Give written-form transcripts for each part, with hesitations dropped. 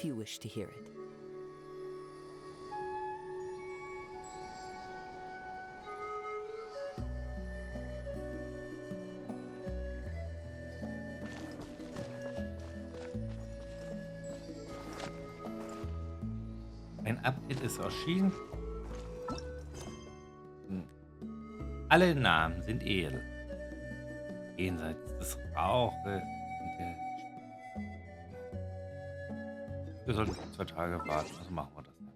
if you wish to hear it. Ein Update ist erschienen. Alle Namen sind edel. Jenseits des Rauches und der... Wir sollten 2 Tage warten, also machen wir das dann.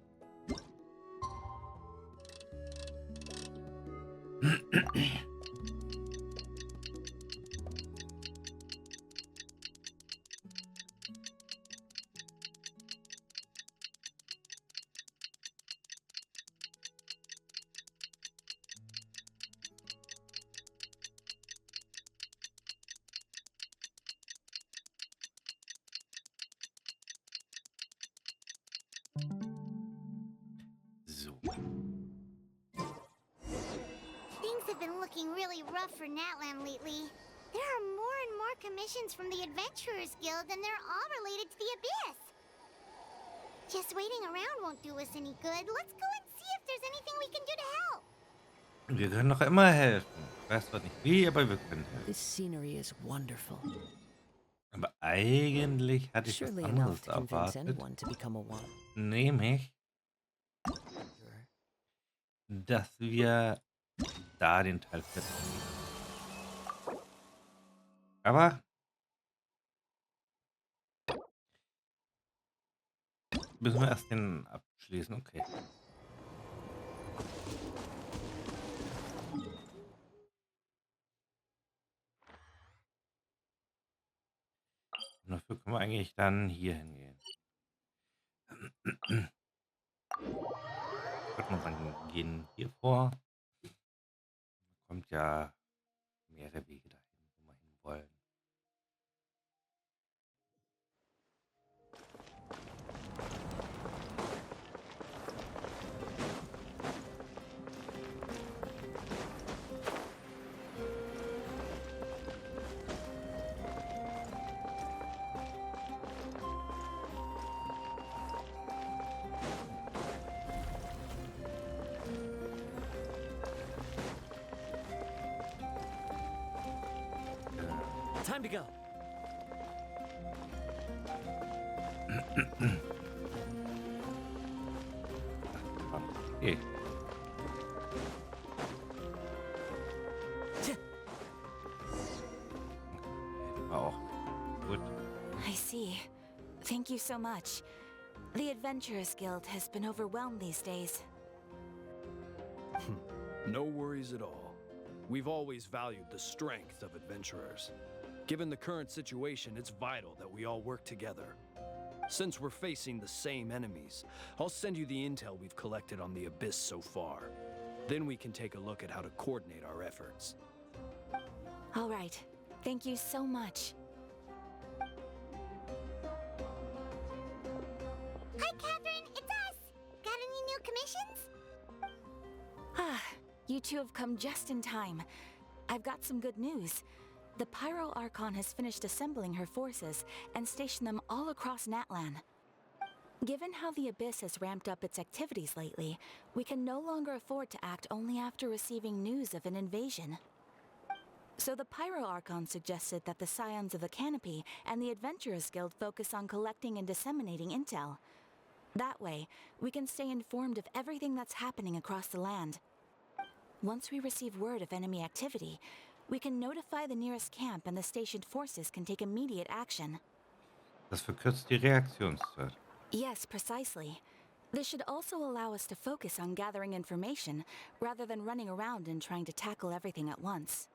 So. Things have been looking really rough for Natlan lately. There are more and more commissions from the Adventurers Guild, and they're all related to the Abyss. Just waiting around won't do us any good. Let's go and see if there's anything we can do to help. Wir können noch immer helfen. Ich weiß zwar nicht wie, aber wir können helfen. This scenery is wonderful. Aber eigentlich hatte ich was Surely anderes enough to convince erwartet. anyone to become a one. Nämlich, dass wir da den Teil finden. Aber müssen wir erst den abschließen. Okay. Und dafür können wir eigentlich dann hier hingehen. Könnte man sagen, gehen hier vor. Kommt ja mehrere Wege dahin, wo wir hin wollen. Time to go. Okay. War auch gut. I see. Thank you so much. The Adventurers Guild has been overwhelmed these days. No worries at all. We've always valued the strength of adventurers. Given the current situation, it's vital that we all work together. Since we're facing the same enemies, I'll send you the intel we've collected on the Abyss so far. Then we can take a look at how to coordinate our efforts. All right. Thank you so much. Hi, Catherine. It's us. Got any new commissions? Ah, you two have come just in time. I've got some good news. The Pyro Archon has finished assembling her forces and stationed them all across Natlan. Given how the Abyss has ramped up its activities lately, we can no longer afford to act only after receiving news of an invasion. So the Pyro Archon suggested that the Scions of the Canopy and the Adventurers Guild focus on collecting and disseminating intel. That way, we can stay informed of everything that's happening across the land. Once we receive word of enemy activity, we can notify the nearest camp and the stationed forces can take immediate action. Das verkürzt die Reaktionszeit. Yes, precisely. This should also allow us to focus on gathering information rather than running around and trying to tackle everything at once.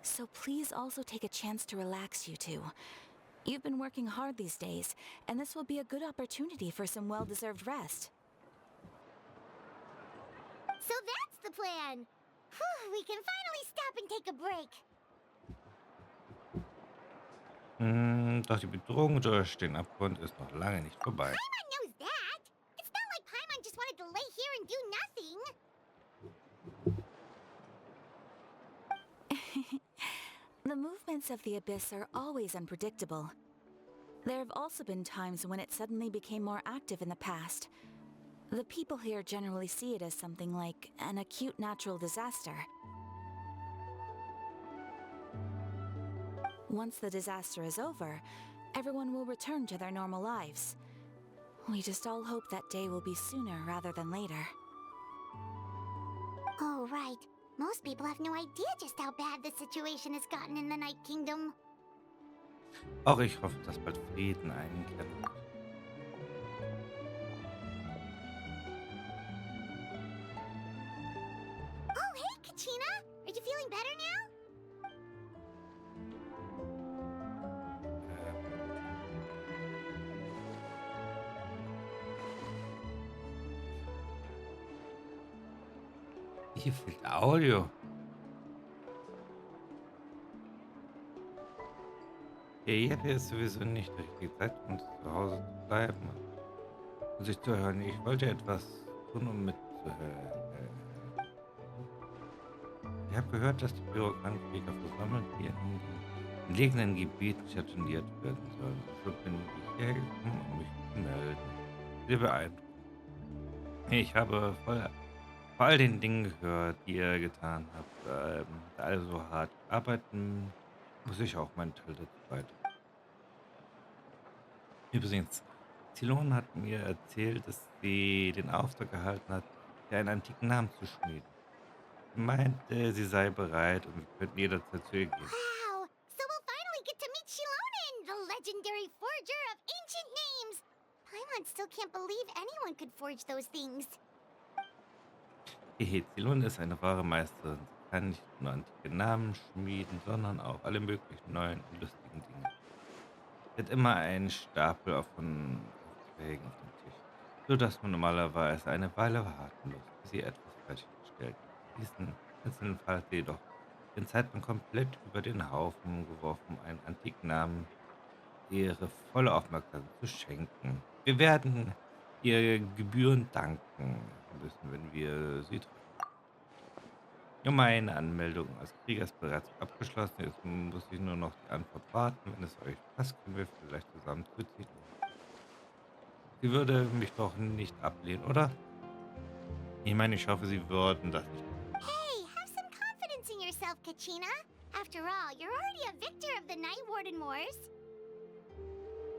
So please also take a chance to relax, you two. You've been working hard these days, and this will be a good opportunity for some well-deserved rest. So that's the plan. Whew, we can finally stop and take a break. Doch die Bedrohung durch den Abgrund ist noch lange nicht vorbei. Paimon knows that. It's not like Paimon just wanted to lay here and do nothing. The movements of the Abyss are always unpredictable. There have also been times when it suddenly became more active in the past. The people here generally see it as something like an acute natural disaster. Once the disaster is over, everyone will return to their normal lives. We just all hope that day will be sooner rather than later. Oh, right. Most people have no idea just how bad the situation has gotten in the Night Kingdom. Auch ich hoffe, dass bald Frieden einkehrt. Oh, hey, Kachina! Are you feeling better now? Hier fehlt Audio. Jetzt ist sowieso nicht die richtige Zeit, um zu Hause zu bleiben und sich zu hören. Ich wollte etwas tun, um mitzuhören. Ich habe gehört, dass die Bürokrankenpfleger versammelt, die in entlegenen Gebieten stationiert werden sollen. Also bin ich hergekommen, um mich zu melden. Sehr beeindruckend. Ich habe vor all den Dingen gehört, die ihr getan habt. Da alle so hart arbeiten, muss ich auch meinen Teil dazu beitragen. Übrigens, Zylon hat mir erzählt, dass sie den Auftrag erhalten hat, ihr einen antiken Namen zu schmieden. Sie meinte, sie sei bereit und wir könnten jederzeit zu ihr gehen. Wow! So we'll finally get to meet Shilonen, the legendary forger of ancient names! Paimon still can't believe anyone could forge those things. Zylon ist eine wahre Meisterin. Sie kann nicht nur antike Namen schmieden, sondern auch alle möglichen neuen und lustigen Dinge. Sie hat immer einen Stapel von Aufträgen auf dem Tisch, sodass man normalerweise eine Weile warten muss, bis sie etwas fertiggestellt hat. In diesem einzelnen Fall hat sie jedoch den Zeitpunkt komplett über den Haufen geworfen, einen antiken Namen ihre volle Aufmerksamkeit zu schenken. Wir werden ihr Gebühren danken müssen, wenn wir sie treffen. Ja, meine Anmeldung als Krieger ist bereits abgeschlossen. Jetzt muss ich nur noch die Antwort warten. Wenn es euch passt, können wir vielleicht zusammen zuziehen. Sie würde mich doch nicht ablehnen, oder? Ich meine, ich hoffe, Sie würden das nicht. Hey, have some confidence in yourself, Kachina. After all, you're already a victor of the Night Warden Wars.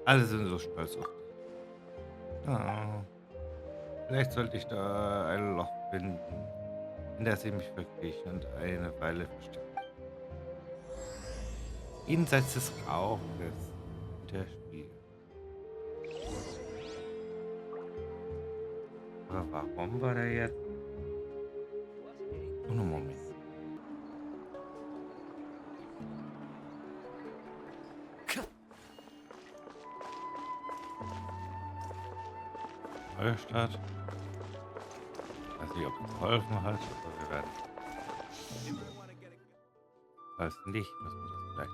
Alle sind so stolz auf dich. Ah, vielleicht sollte ich da ein Loch finden, in das ich mich wirklich und eine Weile verstecke. Jenseits des Rauches und der Spiegel. Aber warum war der jetzt? Nur einen Moment. Neustart. Ich weiß nicht, ob es geholfen hat, aber wir werden. Falls nicht, müssen wir das vielleicht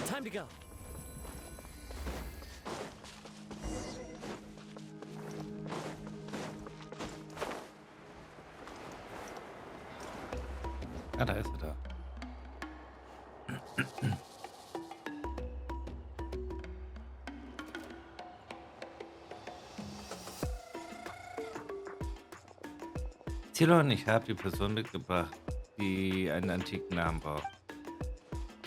später. Time to go. Ja, da ist er da. Zylon, ich habe die Person mitgebracht, die einen antiken Namen braucht.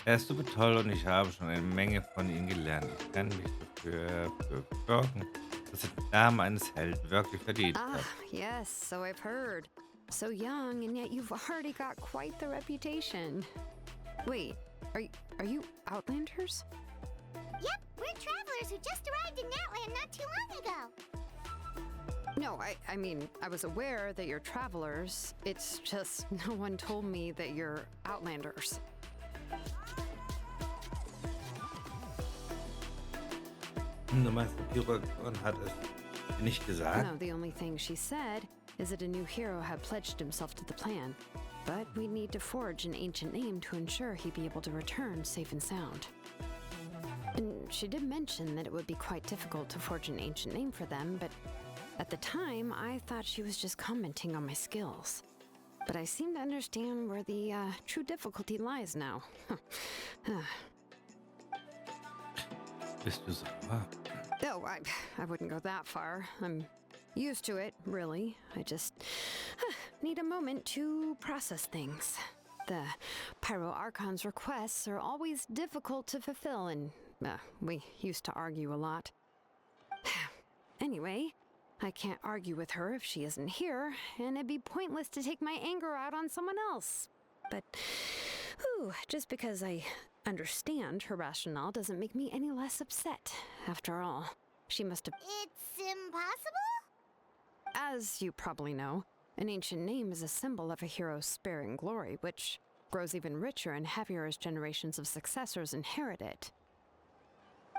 Er ist super toll und ich habe schon eine Menge von ihm gelernt. Ich kann mich dafür sorgen, dass er den Namen eines Helden wirklich verdient hat. Yes, so I've heard. So young, and yet you've already got quite the reputation. Wait, are you Outlanders? Yep, we're travelers who just arrived in Natland not too long ago. No, I mean, I was aware that you're travelers. It's just no one told me that you're Outlanders. Der Meister Pyrogon hat es nicht gesagt. No, the only thing she said is that a new hero had pledged himself to the plan. But we'd need to forge an ancient name to ensure he'd be able to return safe and sound. And she did mention that it would be quite difficult to forge an ancient name for them, but at the time, I thought she was just commenting on my skills. But I seem to understand where the true difficulty lies now. Bist du sauer? Oh, I wouldn't go that far. I'm used to it, really. I just need a moment to process things. The Pyro Archon's requests are always difficult to fulfill, and we used to argue a lot. Anyway, I can't argue with her if she isn't here, and it'd be pointless to take my anger out on someone else. But, just because I understand her rationale doesn't make me any less upset. After all, she must have... It's impossible? As you probably know, an ancient name is a symbol of a hero's spirit and glory, which grows even richer and heavier as generations of successors inherit it.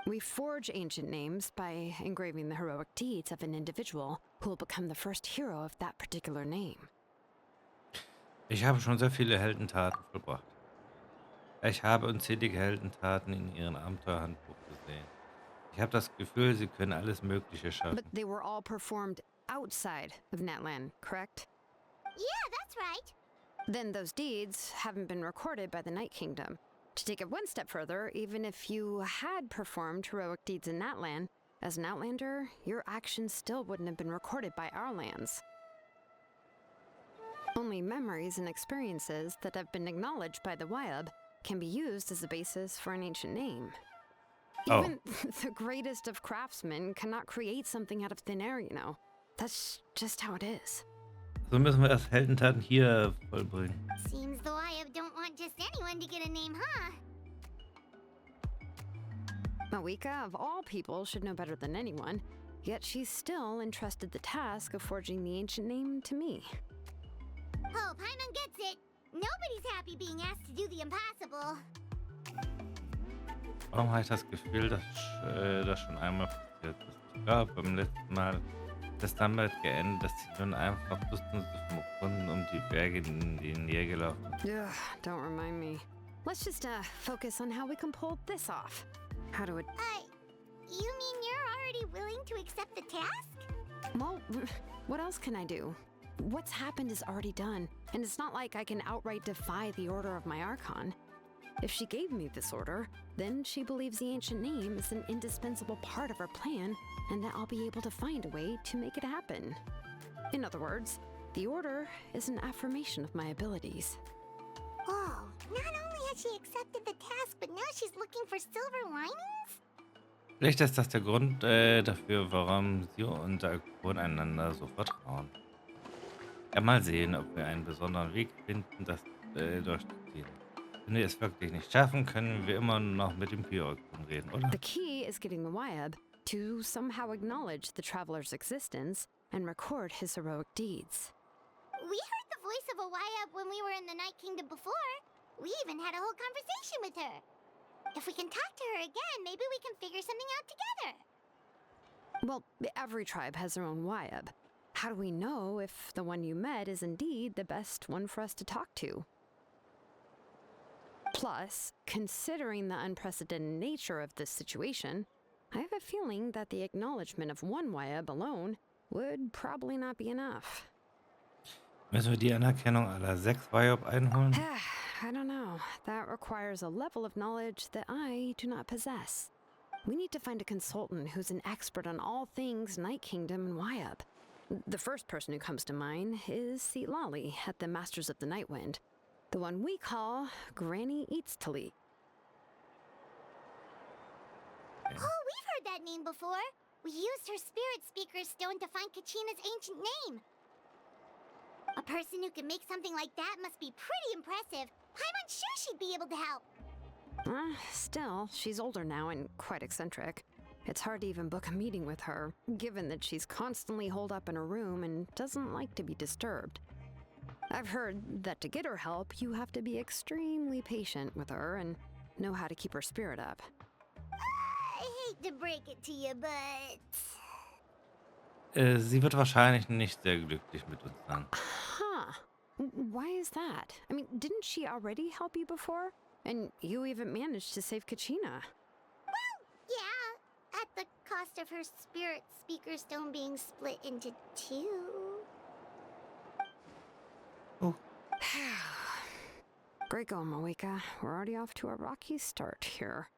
We forge ancient names by engraving the heroic deeds of an individual who will become the first hero of that particular name. Ich habe schon sehr viele Heldentaten vollbracht. Ich habe unzählige Heldentaten in ihrem Abenteuerhandbuch gesehen. Ich habe das Gefühl, sie können alles Mögliche schaffen. But they were all performed outside of Natlan, correct? Yeah, that's right. Then those deeds haven't been recorded by the Night Kingdom. To take it one step further, even if you had performed heroic deeds in Natlan, as an Outlander, your actions still wouldn't have been recorded by our lands. Only memories and experiences that have been acknowledged by the Wyab can be used as a basis for an ancient name. Oh. Even the greatest of craftsmen cannot create something out of thin air, you know. That's just how it is. So müssen wir erst Heldentaten hier vollbringen. Seems the Wyab don't want just anyone to get a name, huh? Mawika, of all people, should know better than anyone, yet she's still entrusted the task of forging the ancient name to me. Oh, Paimon gets it. Nobody's happy being asked to do the impossible. Warum habe ich das Gefühl, dass das schon einmal passiert ist? Ich glaube, beim letzten Mal ist damit geendet, dass sie nun einfach Dutzende von Runden um die Berge in die Nähe gelaufen sind. Ugh, don't remind me. Let's just focus on how we can pull this off. How do it... You mean you're already willing to accept the task? Well, what else can I do? What's happened is already done, and it's not like I can outright defy the order of my Archon. If she gave me this order, then she believes the ancient name is an indispensable part of her plan, and that I'll be able to find a way to make it happen. In other words, the order is an affirmation of my abilities. Oh, not only has she accepted the task, but now she's looking for silver linings? Vielleicht ist das der Grund dafür, warum sie und der Akron einander so vertrauen. Ja, mal sehen, ob wir einen besonderen Weg finden, das durchzuziehen. Wenn wir es wirklich nicht schaffen, können wir immer noch mit dem Pyroxen reden, oder? The key is getting the Wyab to somehow acknowledge the traveler's existence and record his heroic deeds. We heard the voice of a Wyab when we were in the Night Kingdom before. We even had a whole conversation with her. If we can talk to her again, maybe we can figure something out together. Well, every tribe has their own Wyab. How do we know if the one you met is indeed the best one for us to talk to? Plus, considering the unprecedented nature of this situation, I have a feeling that the acknowledgement of one Wyab alone would probably not be enough. Müssen wir die Anerkennung aller 6 Wyab einholen? I don't know. That requires a level of knowledge that I do not possess. We need to find a consultant who's an expert on all things Night Kingdom and Wyab. The first person who comes to mind is Seatlali at the Masters of the Night Wind, the one we call Granny Eats-Tali. Oh, we've heard that name before. We used her spirit speaker stone to find Kachina's ancient name. A person who can make something like that must be pretty impressive. I'm sure she'd be able to help. Still, she's older now and quite eccentric. It's hard to even book a meeting with her, given that she's constantly holed up in her room and doesn't like to be disturbed. I've heard that to get her help, you have to be extremely patient with her and know how to keep her spirit up. I hate to break it to you, but... Sie wird wahrscheinlich nicht sehr glücklich mit uns sein. Huh. Why is that? I mean, didn't she already help you before? And you even managed to save Kachina. cost of her spirit speaker stone being split into two. Oh, Great going, Moeka. We're already off to a rocky start here.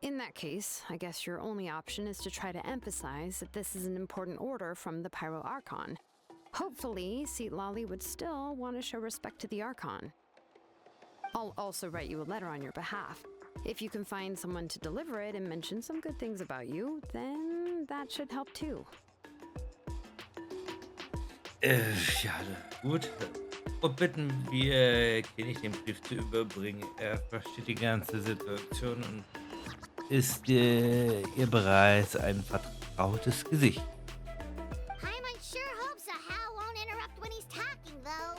In that case, I guess your only option is to try to emphasize that this is an important order from the Pyro Archon. Hopefully, Lali would still want to show respect to the Archon. I'll also write you a letter on your behalf. If you can find someone to deliver it and mention some good things about you, then that should help too. ja, gut. Und bitten wir König den Brief zu überbringen. Er versteht die ganze Situation und ist ihr bereits ein vertrautes Gesicht. Paimon sure hopes a Hal won't interrupt when he's talking, though.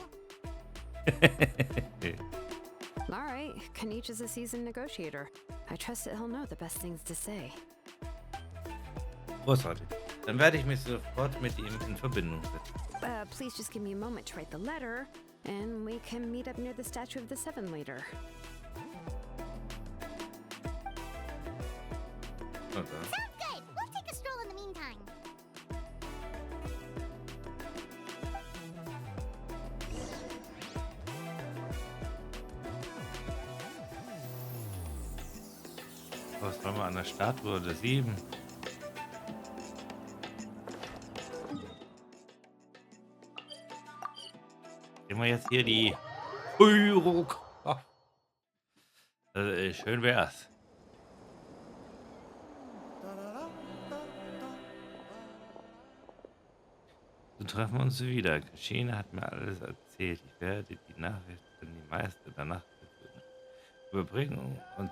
Alright, Kanich is a seasoned negotiator. I trust that he'll know the best things to say. Großartig. Dann werde ich mich sofort mit ihm in Verbindung setzen. Please just give me a moment to write the letter, and we can meet up near the Statue of the Seven later. Sounds good. We'll take a stroll in the meantime. Was wollen wir an der Statue der Sieben? Sehen wir jetzt hier die Pyrokraft. Schön wär's. So treffen wir uns wieder. Kaschine hat mir alles erzählt. Ich werde die Nachricht an die Meister der Nacht überbringen und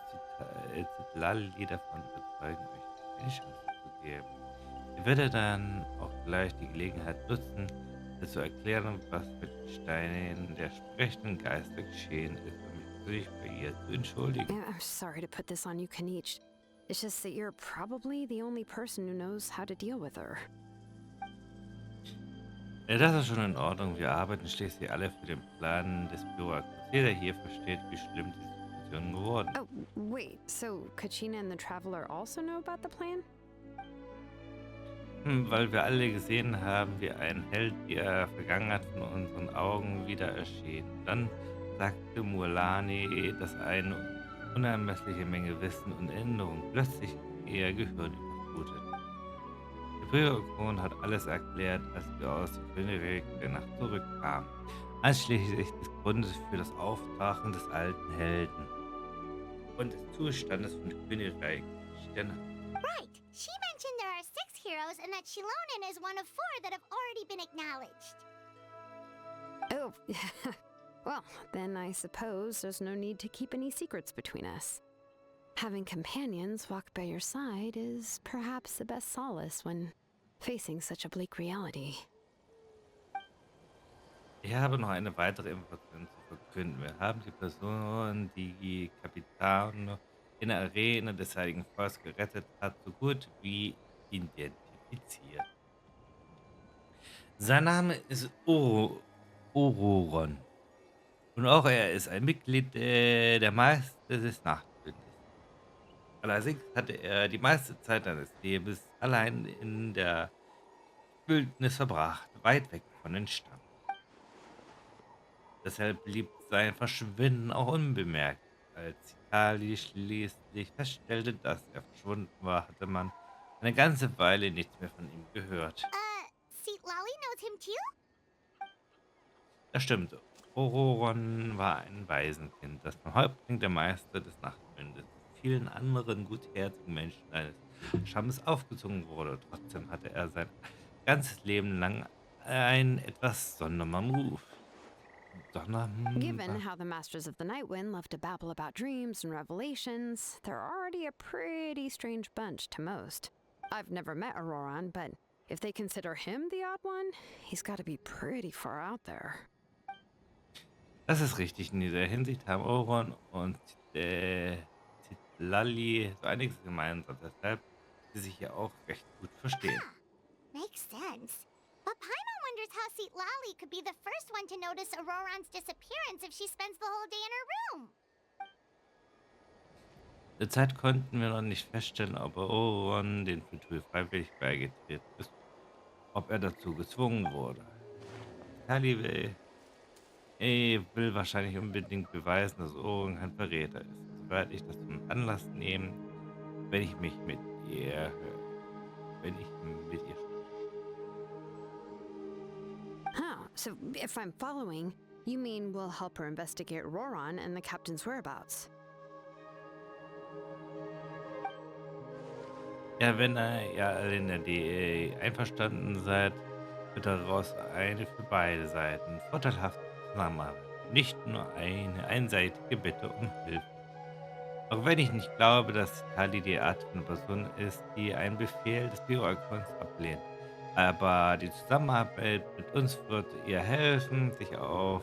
Lali davon überzeugen, euch eine Chance zu geben. Ich werde dann auch gleich die Gelegenheit nutzen, dir zu erklären, was mit den Steinen der sprechenden Geister geschehen ist, um mich persönlich bei ihr zu entschuldigen. I'm sorry to put this on you, Kanich. It's just that you're probably the only person who knows how to deal with her. Ja, das ist schon in Ordnung. Wir arbeiten schließlich alle für den Plan des Bürgers. Jeder hier versteht, wie schlimm die Situation geworden ist. Oh, wait, so Kachina and the Traveler also know about the plan? Weil wir alle gesehen haben, wie ein Held der Vergangenheit von unseren Augen wieder erschien. Dann sagte Mulani, dass eine unermessliche Menge Wissen und Änderung plötzlich ihr Gehirn überflutet. Der Bürgerkron hat alles erklärt, als wir aus dem Königreich der Nacht zurückkamen, einschließlich des Grundes für das Auftauchen des alten Helden und des Zustandes von Königreich der Nacht. Right. She mentioned there are 6 heroes and that Shilonen is one of 4 that have already been acknowledged. Oh, well, then I suppose there's no need to keep any secrets between us. Having companions walk by your side is perhaps the best solace when facing such a bleak reality. Ich habe noch eine weitere Information zu verkünden. Wir haben die Person, die Capitano in der Arena des Heiligen Feuers gerettet hat, so gut wie identifiziert. Sein Name ist Ororon. Und auch er ist ein Mitglied der Meister des Nachtbündes. Allerdings hatte er die meiste Zeit seines Lebens allein in der Wildnis verbracht, weit weg von den Stamm. Deshalb blieb sein Verschwinden auch unbemerkt. Als Itali schließlich feststellte, dass er verschwunden war, hatte man eine ganze Weile nichts mehr von ihm gehört. Lali knows him too? Das stimmt. Ororon war ein Waisenkind, das vom Häuptling der Meister des Nachtbündes und vielen anderen gutherzigen Menschen eines Stammes aufgezogen wurde. Trotzdem hatte er sein ganzes Leben lang einen etwas sonderbaren Ruf. Given how the Masters of the Nightwind love to babble about dreams and revelations, they're already a pretty strange bunch to most. I've never met Auroran, but if they consider him the odd one, he's got to be pretty far out there. Das ist richtig. In dieser Hinsicht haben Ororon und Lali so einiges gemeinsam, deshalb sie sich ja auch recht gut verstehen. Makes sense. But Paimon wonders how Lali could be the first one to notice Auroran's disappearance if she spends the whole day in her room. Derzeit konnten wir noch nicht feststellen, ob Oron den Kultur freiwillig beigetreten ist, ob er dazu gezwungen wurde. Tali will wahrscheinlich unbedingt beweisen, dass Oron kein Verräter ist. Also werde ich das zum Anlass nehmen, wenn ich mich mit ihr, wenn ich mit ihr Huh, so if I'm following, you mean we'll help her investigate Roron and the captain's whereabouts? Ja, wenn ihr die einverstanden seid, wird daraus eine für beide Seiten vorteilhafte Zusammenarbeit. Nicht nur eine einseitige Bitte um Hilfe. Auch wenn ich nicht glaube, dass Tali die Art von Person ist, die einen Befehl des Bioikons ablehnt. Aber die Zusammenarbeit mit uns wird ihr helfen, sich auf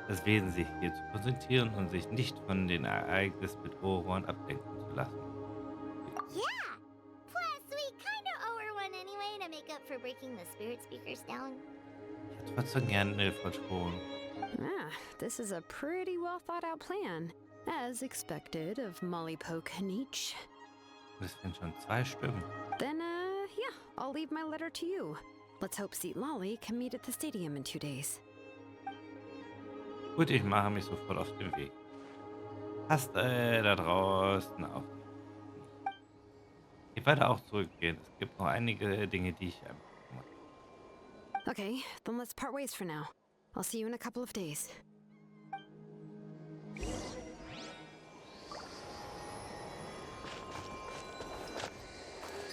das Wesentliche hier zu konzentrieren und sich nicht von den Ereignissen mit Oron ablenken zu lassen. Yeah! Plus, we kinda owe her one anyway to make up for breaking the spirit speakers down. Ich hätte trotzdem gerne eine Verton. Ah, this is a pretty well thought out plan. As expected of Molly Poke Nietzsche. Das sind schon 2 Stimmen. Then, yeah, I'll leave my letter to you. Let's hope Seat Lolly can meet at the stadium in 2 days. Gut, ich mache mich sofort auf den Weg. Passt da draußen auf. Ich werde auch zurückgehen. Es gibt noch einige Dinge, die ich einfach mache. Okay, then let's part ways for now. I'll see you in a couple of days.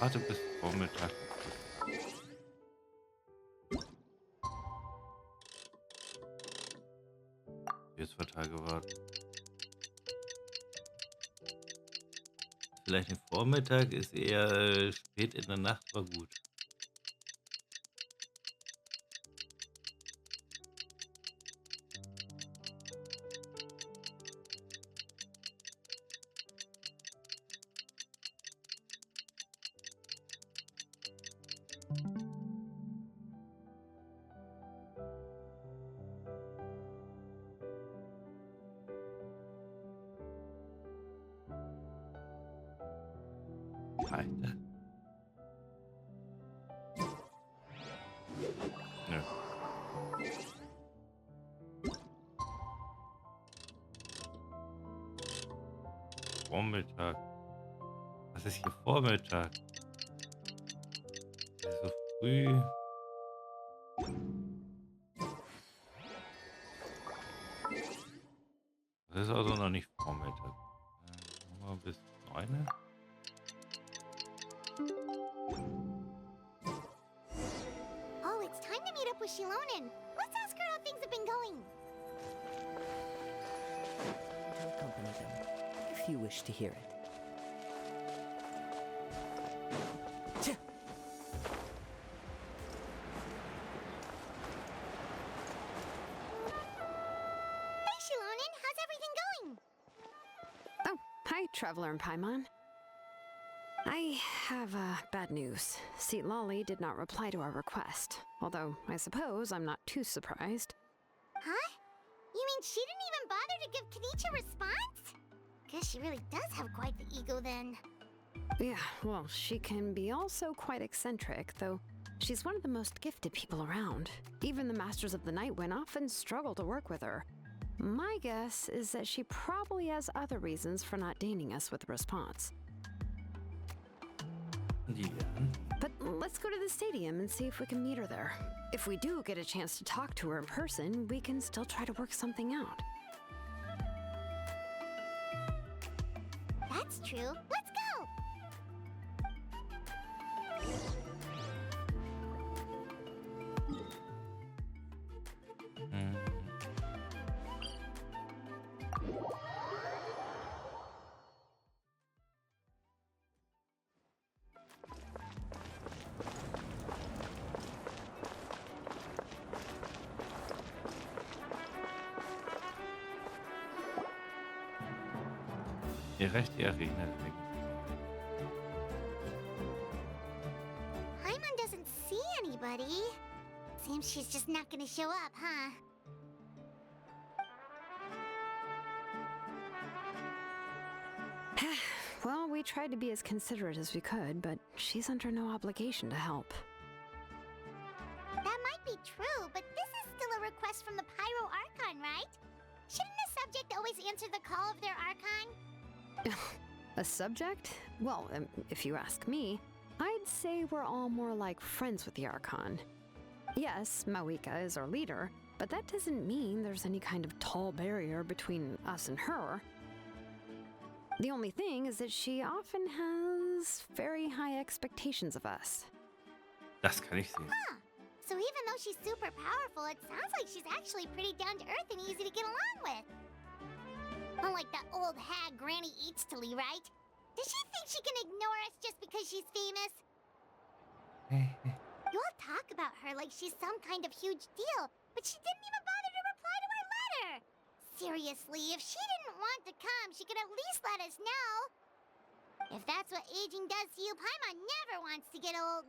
Warte bis Vormittag. Jetzt 2 Tage warten. Vielleicht ein Vormittag ist eher spät in der Nacht, war gut. Eine. Nö. Vormittag. Was ist hier Vormittag? Ist so früh. Das ist also noch nicht Vormittag. Mal bis 9. Oh, it's time to meet up with Shilonen. Let's ask her how things have been going. I'll accompany them, if you wish to hear it. Tja. Hey, Shilonen, how's everything going? Oh, hi, Traveler and Paimon. I have bad news. Seat Lolly did not reply to our request. Although, I suppose I'm not too surprised. Huh? You mean she didn't even bother to give Kanicha a response? Guess she really does have quite the ego then. Yeah, well, she can be also quite eccentric, though she's one of the most gifted people around. Even the Masters of the Night Wind often struggle to work with her. My guess is that she probably has other reasons for not deigning us with a response. Ja. But let's go to the stadium and see if we can meet her there. If we do get a chance to talk to her in person, we can still try to work something out. That's true. Let's go! Hm. Ihr recht, die Arena weg. Paimon doesn't see anybody. Seems she's just not gonna show up, huh? Well, we tried to be as considerate as we could, but she's under no obligation to help. That might be true, but this is still a request from the Pyro Archon, right? Shouldn't a subject always answer the call of their Archon? A subject? Well, if you ask me, I'd say we're all more like friends with the Archon. Yes, Mawika is our leader, but that doesn't mean there's any kind of tall barrier between us and her. The only thing is that she often has very high expectations of us. Das kann ich sehen. Huh. So even though she's super powerful, it sounds like she's actually pretty down to earth and easy to get along with. Unlike that old hag Granny Eatstily, right? Does she think she can ignore us just because she's famous? You all talk about her like she's some kind of huge deal, but she didn't even bother to reply to our letter. Seriously, if she didn't want to come, she could at least let us know. If that's what aging does to you, Paimon never wants to get old.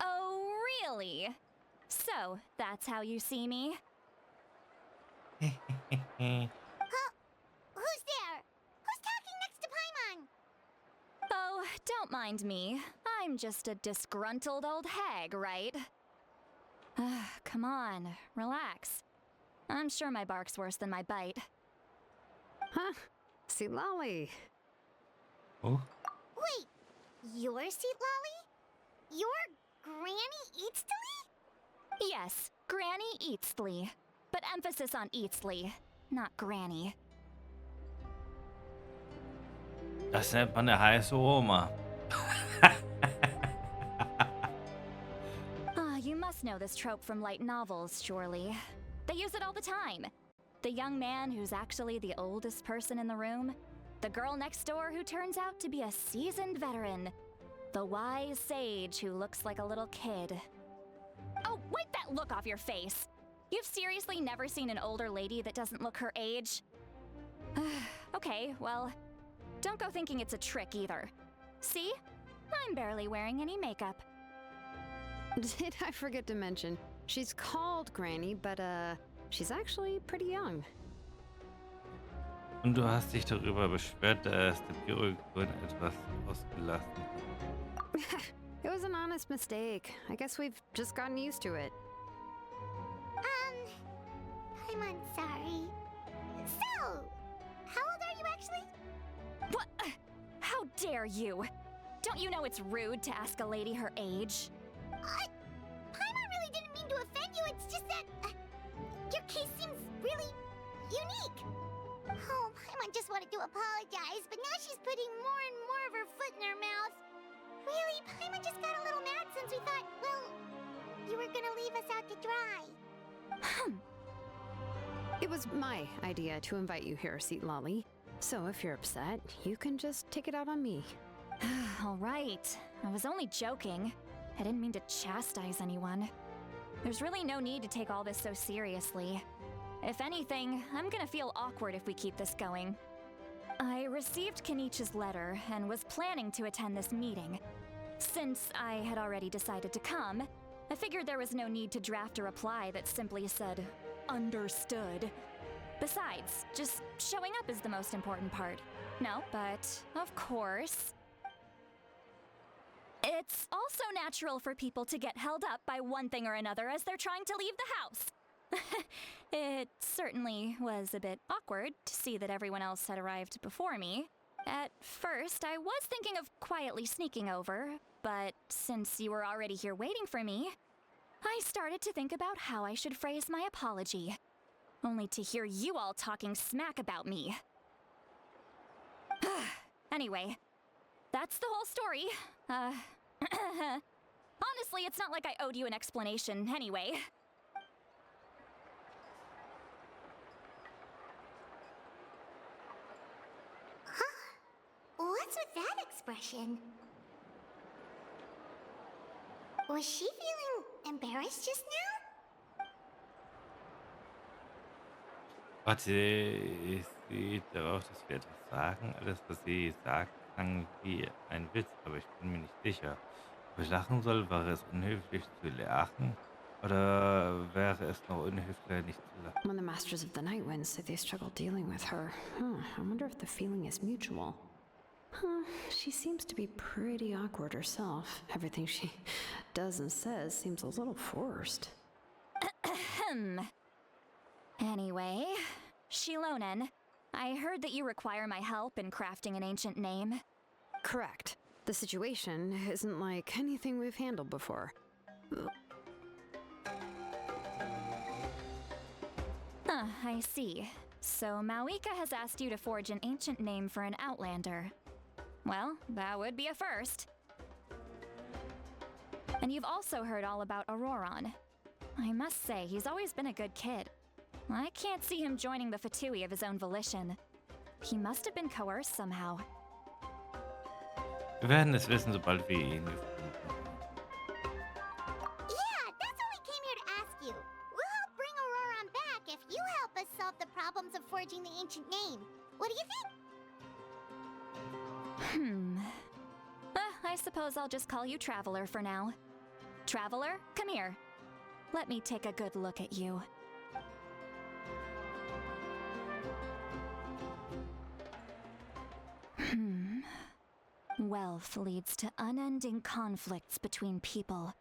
Oh, really? So, that's how you see me? Who's there? Who's talking next to Paimon? Oh, don't mind me. I'm just a disgruntled old hag, right? Come on, relax. I'm sure my bark's worse than my bite. Huh? See, Lolly. Oh, Wait, you're Seat Lolly? You're Granny Eatstily? Yes, Granny Eatsley. But emphasis on Eatsley, not Granny. das nennt man eine heiße Oma. You must know this trope from light novels, surely. They use it all the time. The young man who's actually the oldest person in the room. The girl next door who turns out to be a seasoned veteran. The wise sage who looks like a little kid. Oh, wipe that look off your face! You've seriously never seen an older lady that doesn't look her age? Okay, well, don't go thinking it's a trick either. See? I'm barely wearing any makeup. Did I forget to mention, she's called Granny, but she's actually pretty young. Und du hast dich darüber beschwert, dass der Pyrogon etwas ausgelassen hat. It was an honest mistake. I guess we've just gotten used to it. I'm sorry. So, how old are you actually? What? How dare you? Don't you know it's rude to ask a lady her age? Paimon really didn't mean to offend you, it's just that your case seems really unique. Oh, Paimon just wanted to apologize, but now she's putting more and more of her foot in her mouth. Really, Paimon just got a little mad since we thought, well, you were gonna leave us out to dry. It was my idea to invite you here, Seat Lolly. So if you're upset, you can just take it out on me. All right. I was only joking. I didn't mean to chastise anyone. There's really no need to take all this so seriously. If anything, I'm gonna feel awkward if we keep this going. I received Kenichi's letter and was planning to attend this meeting. Since I had already decided to come, I figured there was no need to draft a reply that simply said, "Understood." Besides, just showing up is the most important part. No, but of course. It's also natural for people to get held up by one thing or another as they're trying to leave the house. It certainly was a bit awkward to see that everyone else had arrived before me. At first, I was thinking of quietly sneaking over, but since you were already here waiting for me, I started to think about how I should phrase my apology. Only to hear you all talking smack about me. Anyway, that's the whole story. Honestly, it's not like I owed you an explanation anyway. What's with that expression? Was she feeling embarrassed just now? Warte, sie darauf, dass wir etwas sagen. Alles, was sie sagt, klang wie ein Witz, aber ich bin mir nicht sicher. Ob ich lachen soll, war es unhöflich zu lachen. Oder wäre es noch unhöflich, nicht zu lachen? When the Masters of the Night Wind say they struggle dealing with her, I wonder if the feeling is mutual. She seems to be pretty awkward herself. Everything she does and says seems a little forced. Anyway, Shilonen, I heard that you require my help in crafting an ancient name. Correct. The situation isn't like anything we've handled before. I see. So Mawika has asked you to forge an ancient name for an outlander. Well, that would be a first. And you've also heard all about Auroron. I must say, he's always been a good kid. I can't see him joining the Fatui of his own volition. He must have been coerced somehow. Wir werden es wissen, sobald wir ihn gefunden haben. Yeah, that's what we came here to ask you. We'll help bring Auroron back if you help us solve the problems of forging the ancient name. What do you think? I suppose I'll just call you Traveler for now. Traveler, come here. Let me take a good look at you. Wealth leads to unending conflicts between people.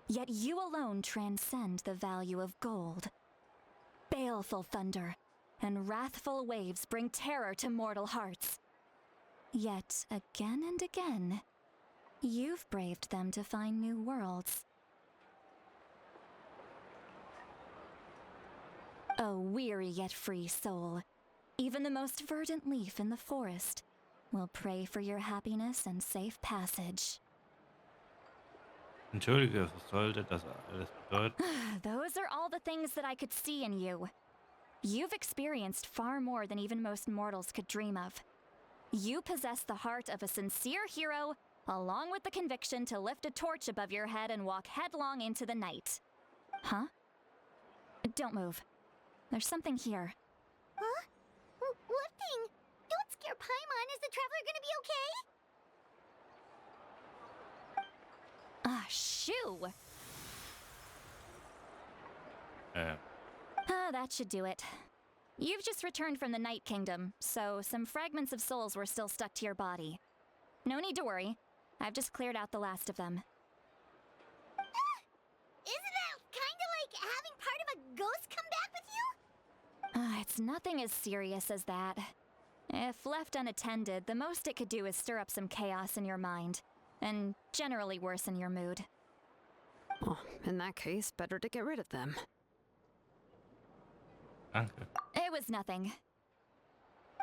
Yet you alone transcend the value of gold. Baleful thunder and wrathful waves bring terror to mortal hearts. Yet again and again, you've braved them to find new worlds. O weary yet free soul, even the most verdant leaf in the forest will pray for your happiness and safe passage. Entschuldige, was sollte das alles bedeuten? Those are all the things that I could see in you. You've experienced far more than even most mortals could dream of. You possess the heart of a sincere hero, along with the conviction to lift a torch above your head and walk headlong into the night. Huh? Don't move. There's something here. Huh? What thing? Don't scare Paimon. Is the traveler gonna be okay? Ah, shoo! That should do it. You've just returned from the Night Kingdom, so some fragments of souls were still stuck to your body. No need to worry. I've just cleared out the last of them. Isn't that kinda like having part of a ghost come back with you? It's nothing as serious as that. If left unattended, the most it could do is stir up some chaos in your mind, and generally worsen your mood. Well, in that case, better to get rid of them. Danke. It was nothing.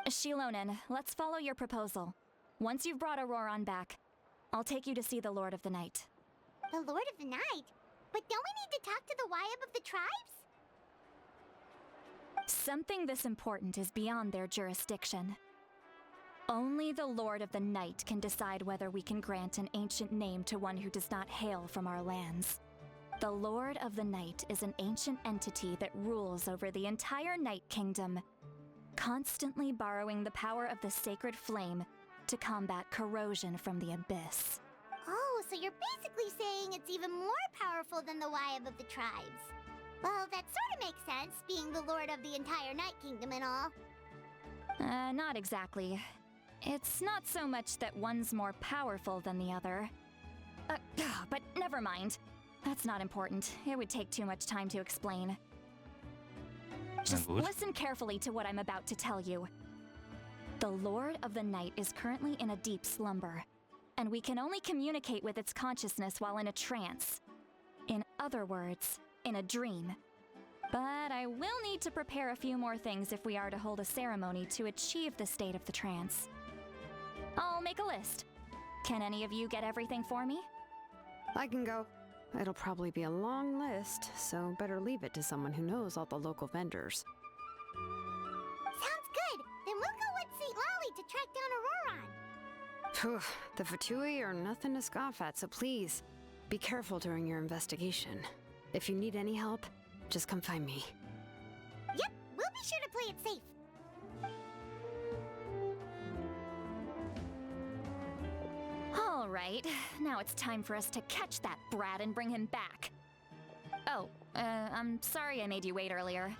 Shilonen, let's follow your proposal. Once you've brought Auroron back, I'll take you to see the Lord of the Night. The Lord of the Night? But don't we need to talk to the Wyab of the tribes? Something this important is beyond their jurisdiction. Only the Lord of the Night can decide whether we can grant an ancient name to one who does not hail from our lands. The Lord of the Night is an ancient entity that rules over the entire Night Kingdom, constantly borrowing the power of the sacred flame to combat corrosion from the abyss. Oh, so you're basically saying it's even more powerful than the Wyab of the tribes. Well, that sort of makes sense, being the lord of the entire Night Kingdom and all. Not exactly. It's not so much that one's more powerful than the other. But never mind. That's not important. It would take too much time to explain. Just listen carefully to what I'm about to tell you. The Lord of the Night is currently in a deep slumber, and we can only communicate with its consciousness while in a trance. In other words, in a dream. But I will need to prepare a few more things if we are to hold a ceremony to achieve the state of the trance. I'll make a list. Can any of you get everything for me? I can go. It'll probably be a long list, so better leave it to someone who knows all the local vendors. Sounds good. Then we'll go with St. Lolly to track down Auroron. The Fatui are nothing to scoff at, so please, be careful during your investigation. If you need any help, just come find me. Yep, we'll be sure to play it safe. All right, now it's time for us to catch that brat and bring him back. Oh, I'm sorry I made you wait earlier.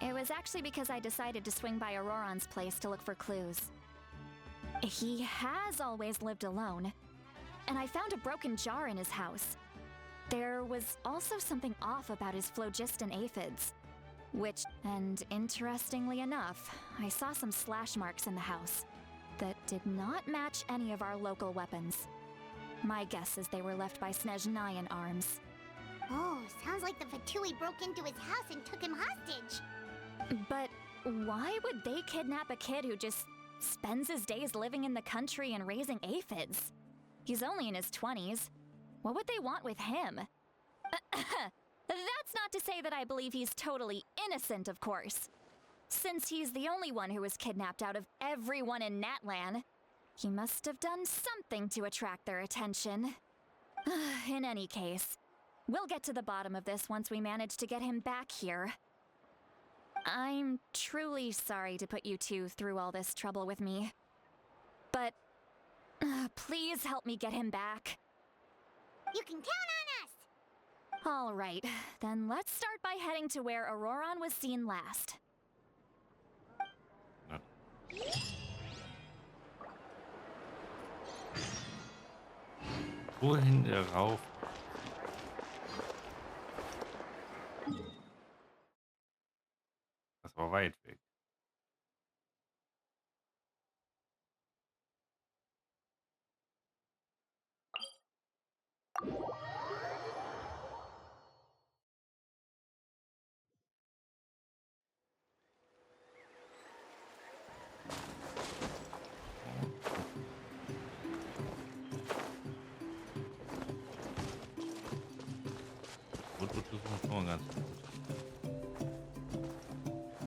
It was actually because I decided to swing by Auroron's place to look for clues. He has always lived alone, and I found a broken jar in his house. There was also something off about his phlogiston aphids, and interestingly enough, I saw some slash marks in the house that did not match any of our local weapons. My guess is they were left by Snezhnayan arms. Oh, sounds like the Fatui broke into his house and took him hostage. But why would they kidnap a kid who just spends his days living in the country and raising aphids? He's only in his 20s. What would they want with him? That's not to say that I believe he's totally innocent, of course. Since he's the only one who was kidnapped out of everyone in Natlan, he must have done something to attract their attention. In any case, we'll get to the bottom of this once we manage to get him back here. I'm truly sorry to put you two through all this trouble with me. But please help me get him back. You can count on us! All right, then let's start by heading to where Auroron was seen last. Wohin der Rauf? Das war weit weg.